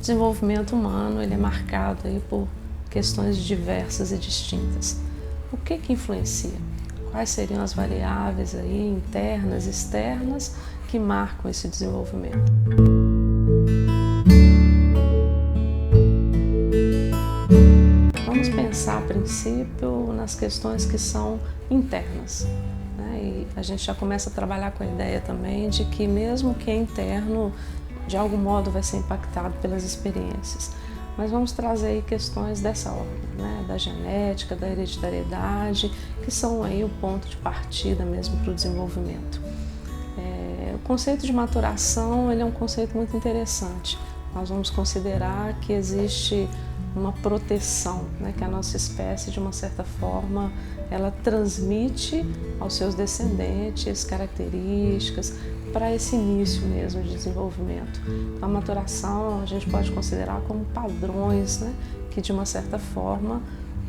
desenvolvimento humano ele é marcado aí por questões diversas e distintas. O que influencia? Quais seriam as variáveis aí internas e externas que marcam esse desenvolvimento? Vamos pensar a princípio nas questões que são internas, né? E a gente já começa a trabalhar com a ideia também de que mesmo que é interno, de algum modo vai ser impactado pelas experiências. Mas vamos trazer aí questões dessa ordem, né? Da genética, da hereditariedade, que são aí o ponto de partida mesmo para o desenvolvimento. O conceito de maturação ele é um conceito muito interessante. Nós vamos considerar que existe uma proteção, né, que a nossa espécie, de uma certa forma, ela transmite aos seus descendentes características para esse início mesmo de desenvolvimento. Então, a maturação a gente pode considerar como padrões, né, que de uma certa forma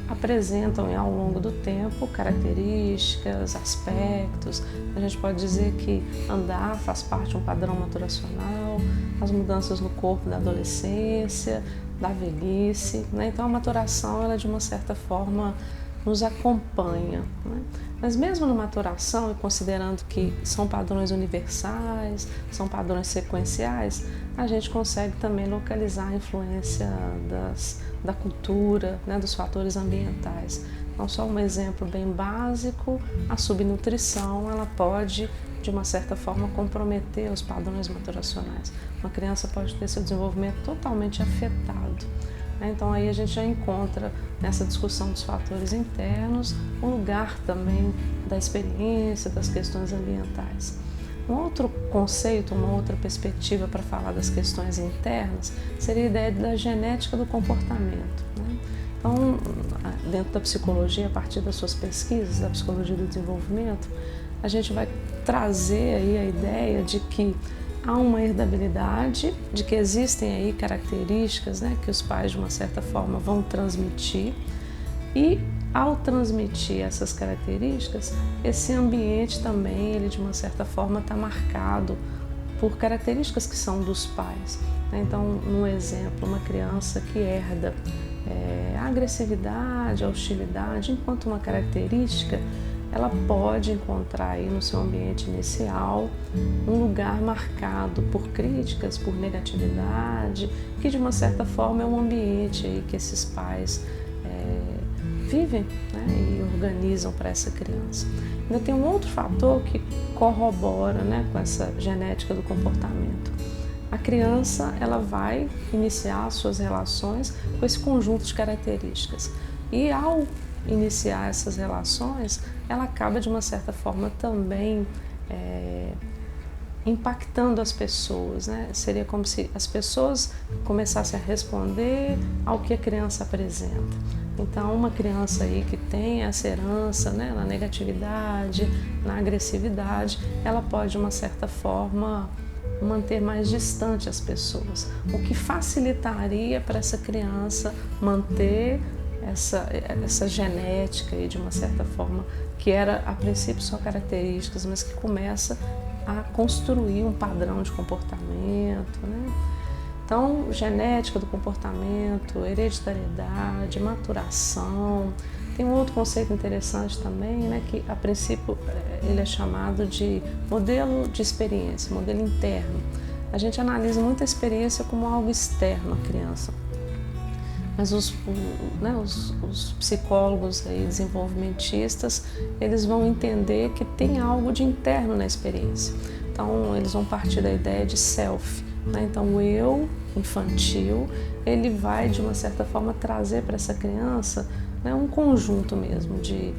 apresentam ao longo do tempo características, aspectos. A gente pode dizer que andar faz parte de um padrão maturacional, as mudanças no corpo da adolescência, da velhice, né? Então a maturação, ela de uma certa forma nos acompanha, né? Mas mesmo na maturação, e considerando que são padrões universais, são padrões sequenciais, a gente consegue também localizar a influência da cultura, né, dos fatores ambientais. Então, só um exemplo bem básico, a subnutrição, ela pode, de uma certa forma, comprometer os padrões maturacionais. Uma criança pode ter seu desenvolvimento totalmente afetado. Então aí a gente já encontra nessa discussão dos fatores internos o lugar também da experiência, das questões ambientais. Um outro conceito, uma outra perspectiva para falar das questões internas seria a ideia da genética do comportamento, né? Então, dentro da psicologia, a partir das suas pesquisas, da psicologia do desenvolvimento, a gente vai trazer aí a ideia de que há uma herdabilidade, de que existem aí características, né, que os pais de uma certa forma vão transmitir, e ao transmitir essas características, esse ambiente também, ele de uma certa forma está marcado por características que são dos pais. Então, um exemplo, uma criança que herda a agressividade, a hostilidade, enquanto uma característica, ela pode encontrar aí no seu ambiente inicial um lugar marcado por críticas, por negatividade, que de uma certa forma é um ambiente aí que esses pais vivem, né, e organizam para essa criança. Ainda tem um outro fator que corrobora, né, com essa genética do comportamento. A criança, ela vai iniciar suas relações com esse conjunto de características, e ao iniciar essas relações, ela acaba de uma certa forma também impactando as pessoas, né? Seria como se as pessoas começassem a responder ao que a criança apresenta. Então, uma criança aí que tem essa herança, né, na negatividade, na agressividade, ela pode de uma certa forma manter mais distante as pessoas, o que facilitaria para essa criança manter essa genética aí, de uma certa forma, que era a princípio só características, mas que começa a construir um padrão de comportamento, né? Então, genética do comportamento, hereditariedade, maturação. Tem um outro conceito interessante também, né, que a princípio ele é chamado de modelo de experiência, modelo interno. A gente analisa muito a experiência como algo externo à criança. Mas os psicólogos aí, desenvolvimentistas, eles vão entender que tem algo de interno na experiência. Então, eles vão partir da ideia de self, né? Então, o eu infantil, ele vai, de uma certa forma, trazer para essa criança, né, um conjunto mesmo de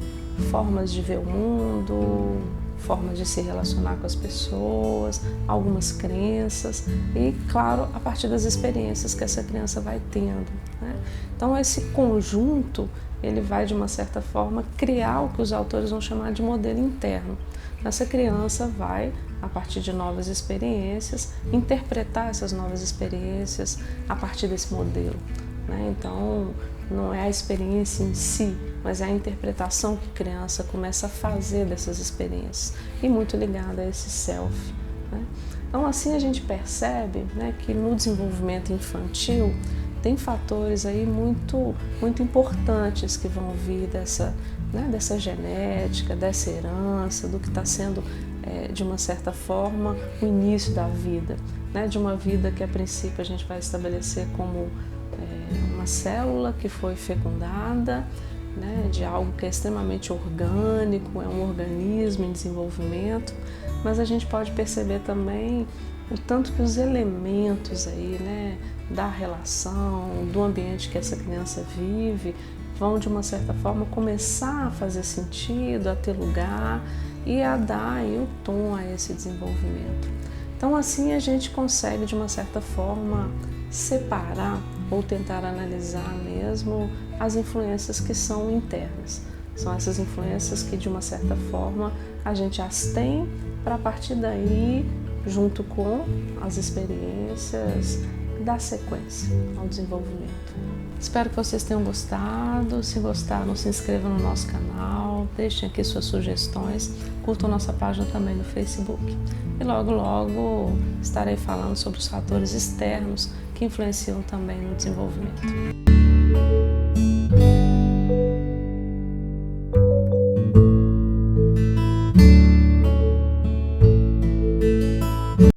formas de ver o mundo, formas de se relacionar com as pessoas, algumas crenças e, claro, a partir das experiências que essa criança vai tendo, né? Então, esse conjunto, ele vai, de uma certa forma, criar o que os autores vão chamar de modelo interno. Essa criança vai, a partir de novas experiências, interpretar essas novas experiências a partir desse modelo, né? Então, não é a experiência em si, mas é a interpretação que a criança começa a fazer dessas experiências, e muito ligada a esse self, né? Então assim a gente percebe, né, que no desenvolvimento infantil tem fatores aí muito importantes que vão vir dessa genética, dessa herança, do que está sendo, de uma certa forma, o início da vida, né, de uma vida que a princípio a gente vai estabelecer como uma célula que foi fecundada, né, de algo que é extremamente orgânico, é um organismo em desenvolvimento, mas a gente pode perceber também o tanto que os elementos aí, né, da relação, do ambiente que essa criança vive, vão de uma certa forma começar a fazer sentido, a ter lugar e a dar aí o tom a esse desenvolvimento. Então assim a gente consegue de uma certa forma separar ou tentar analisar mesmo as influências que são internas. São essas influências que de uma certa forma a gente as tem para a partir daí, junto com as experiências, dar sequência ao desenvolvimento. Espero que vocês tenham gostado. Se gostaram, se inscrevam no nosso canal, deixem aqui suas sugestões, curtam nossa página também no Facebook. E logo, logo estarei falando sobre os fatores externos que influenciam também no desenvolvimento.